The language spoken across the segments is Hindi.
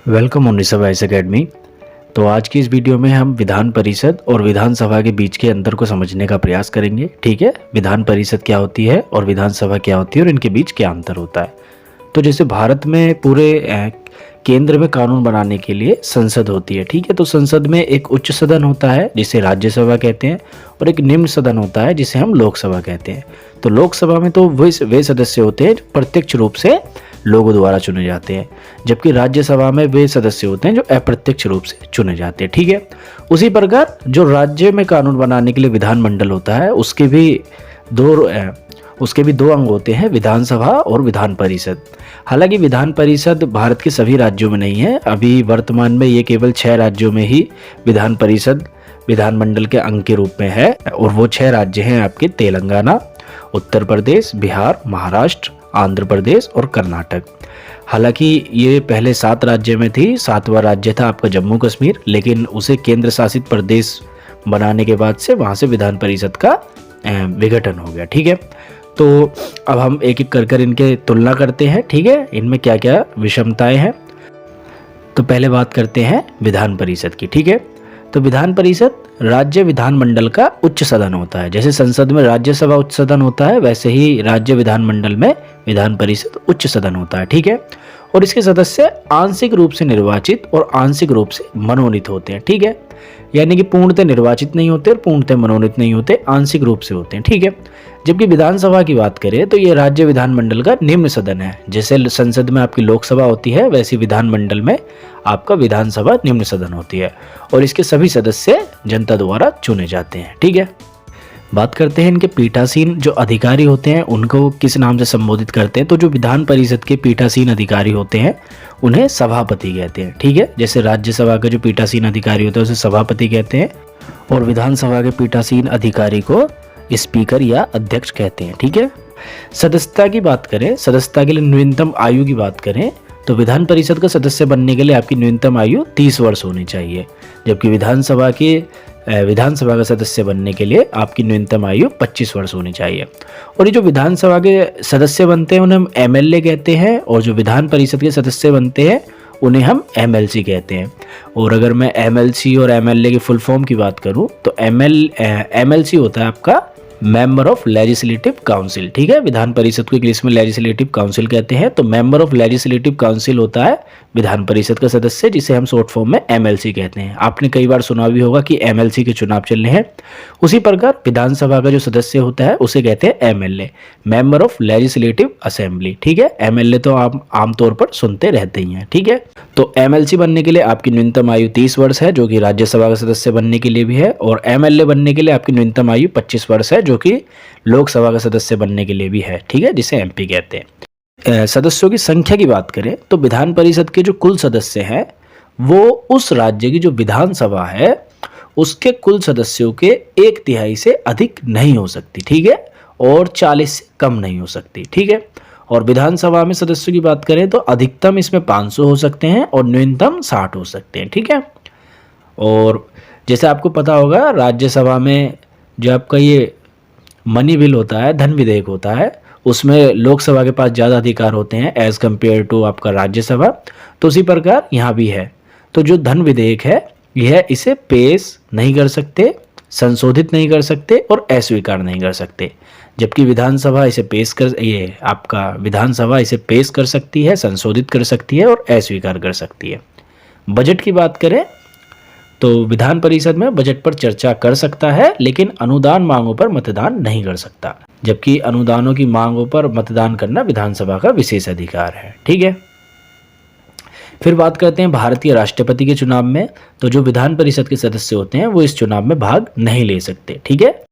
Welcome on Rishabh IAS academy. तो आज की इस वीडियो में हम विधान परिषद और विधानसभा के बीच के अंतर को समझने का प्रयास करेंगे। ठीक है, विधान परिषद क्या होती है और विधानसभा क्या होती है और इनके बीच क्या अंतर होता है। तो जैसे भारत में पूरे केंद्र में कानून बनाने के लिए संसद होती है। ठीक है, तो संसद में एक उच्च सदन होता है जिसे राज्यसभा कहते हैं और एक निम्न सदन होता है जिसे हम लोकसभा कहते हैं। तो लोकसभा में तो वे सदस्य होते हैं जो प्रत्यक्ष रूप से लोगों द्वारा चुने जाते हैं, जबकि राज्यसभा में वे सदस्य होते हैं जो अप्रत्यक्ष रूप से चुने जाते हैं। ठीक है, उसी प्रकार जो राज्य में कानून बनाने के लिए विधानमंडल होता है उसके भी दो अंग होते हैं, विधानसभा और विधान परिषद। हालांकि विधान परिषद भारत के सभी राज्यों में नहीं है, अभी वर्तमान में ये केवल 6 राज्यों में ही विधान परिषद विधानमंडल के अंग के रूप में है और वो 6 राज्य हैं आपके तेलंगाना, उत्तर प्रदेश, बिहार, महाराष्ट्र, आंध्र प्रदेश और कर्नाटक। हालांकि ये पहले 7 राज्य में थी, 7वां राज्य था आपका जम्मू कश्मीर, लेकिन उसे केंद्र शासित प्रदेश बनाने के बाद से वहाँ से विधान परिषद का विघटन हो गया। ठीक है, तो अब हम एक एक कर इनके तुलना करते हैं। ठीक है, इनमें क्या क्या विषमताएं हैं। तो पहले बात करते हैं विधान परिषद की। ठीक है, तो विधान परिषद राज्य विधानमंडल का उच्च सदन होता है। जैसे संसद में राज्यसभा उच्च सदन होता है, वैसे ही राज्य विधानमंडल में विधान परिषद उच्च सदन होता है। ठीक है, और इसके सदस्य आंशिक रूप से निर्वाचित और आंशिक रूप से मनोनीत होते हैं। ठीक है, यानी कि पूर्णतः निर्वाचित नहीं होते और पूर्णतः मनोनीत नहीं होते, आंशिक रूप से होते हैं। ठीक है, जबकि विधानसभा की बात करें तो ये राज्य विधानमंडल का निम्न सदन है। जैसे संसद में आपकी लोकसभा होती है, वैसे विधानमंडल में आपका विधानसभा निम्न सदन होती है और इसके सभी सदस्य जनता द्वारा चुने जाते हैं। ठीक है, बात करते हैं इनके पीठासीन जो अधिकारी होते हैं उनको किस नाम से संबोधित करते हैं। तो जो विधान परिषद के पीठासीन अधिकारी होते हैं उन्हें सभापति कहते हैं। ठीक है, जैसे राज्यसभा का जो पीठासीन अधिकारी होता है उसे सभापति कहते हैं और विधानसभा के पीठासीन अधिकारी को स्पीकर या अध्यक्ष कहते हैं। ठीक है, सदस्यता की बात करें, सदस्यता के लिए न्यूनतम आयु की बात करें तो विधान परिषद का सदस्य बनने के लिए आपकी न्यूनतम आयु 30 वर्ष होनी चाहिए, जबकि विधानसभा का सदस्य बनने के लिए आपकी न्यूनतम आयु 25 वर्ष होनी चाहिए। और ये जो विधानसभा के सदस्य बनते हैं उन्हें हम एमएलए कहते हैं और जो विधान परिषद के सदस्य बनते हैं उन्हें हम एमएलसी कहते हैं। और अगर मैं एमएलसी और एमएलए की फुल फॉर्म की बात करूं तो एमएलसी होता है आपका मेंबर ऑफ लेजिस्लेटिव काउंसिल। ठीक है, विधान परिषद को इंग्लिश में लेजिस्लेटिव काउंसिल कहते हैं। तो मेंबर ऑफ लेजिस्लेटिव काउंसिल होता है विधान परिषद का सदस्य, जिसे हम शॉर्ट फॉर्म में एमएलसी कहते हैं। आपने कई बार सुना भी होगा कि एमएलसी के चुनाव चल रहे हैं। उसी प्रकार विधानसभा का जो सदस्य होता है उसे कहते हैं MLA, member of legislative assembly. ठीक है, एमएलए तो आप आमतौर पर सुनते रहते ही हैं। ठीक है, तो एमएलसी बनने के लिए आपकी न्यूनतम आयु 30 वर्ष है, जो कि राज्यसभा का सदस्य बनने के लिए भी है, और एमएलए बनने के लिए आपकी न्यूनतम आयु 25 वर्ष है, जो कि लोकसभा का सदस्य बनने के लिए भी है। ठीक है, जिसे एमपी कहते हैं। सदस्यों की संख्या की बात करें तो विधान परिषद के जो कुल सदस्य हैं वो उस राज्य की जो विधानसभा है उसके कुल सदस्यों के 1/3 से अधिक नहीं हो सकती। ठीक है, और 40 से कम नहीं हो सकती। ठीक है, और विधानसभा में सदस्यों की बात करें तो अधिकतम इसमें 500 हो सकते हैं और न्यूनतम 60 हो सकते हैं। ठीक है, और जैसे आपको पता होगा राज्यसभा में जो आपका ये मनी बिल होता है, धन विधेयक होता है, उसमें लोकसभा के पास ज़्यादा अधिकार होते हैं एज कम्पेयर टू आपका राज्यसभा। तो उसी प्रकार यहाँ भी है। तो जो धन विधेयक है यह इसे पेश नहीं कर सकते, संशोधित नहीं कर सकते और अस्वीकार नहीं कर सकते, जबकि विधानसभा इसे पेश कर सकती है, संशोधित कर सकती है और अस्वीकार कर सकती है। बजट की बात करें तो विधान परिषद में बजट पर चर्चा कर सकता है, लेकिन अनुदान मांगों पर मतदान नहीं कर सकता, जबकि अनुदानों की मांगों पर मतदान करना विधानसभा का विशेष अधिकार है। ठीक है, फिर बात करते हैं भारतीय राष्ट्रपति के चुनाव में। तो जो विधान परिषद के सदस्य होते हैं वो इस चुनाव में भाग नहीं ले सकते। ठीक है,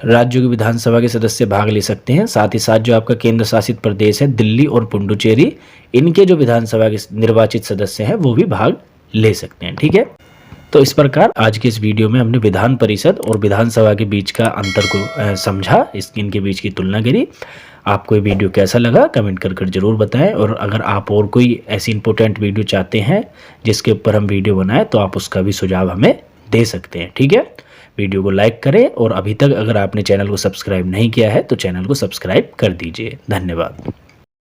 राज्यों की विधानसभा के सदस्य भाग ले सकते हैं, साथ ही साथ जो आपका केंद्र शासित प्रदेश है दिल्ली और पुडुचेरी, इनके जो विधानसभा के निर्वाचित सदस्य हैं वो भी भाग ले सकते हैं। ठीक है, तो इस प्रकार आज के इस वीडियो में हमने विधान परिषद और विधानसभा के बीच का अंतर को समझा, इनके बीच की तुलना करी। आपको ये वीडियो कैसा लगा कमेंट कर जरूर बताएं, और अगर आप और कोई ऐसी इंपॉर्टेंट वीडियो चाहते हैं जिसके ऊपर हम वीडियो बनाएं तो आप उसका भी सुझाव हमें दे सकते हैं। ठीक है, वीडियो को लाइक करें और अभी तक अगर आपने चैनल को सब्सक्राइब नहीं किया है तो चैनल को सब्सक्राइब कर दीजिए। धन्यवाद।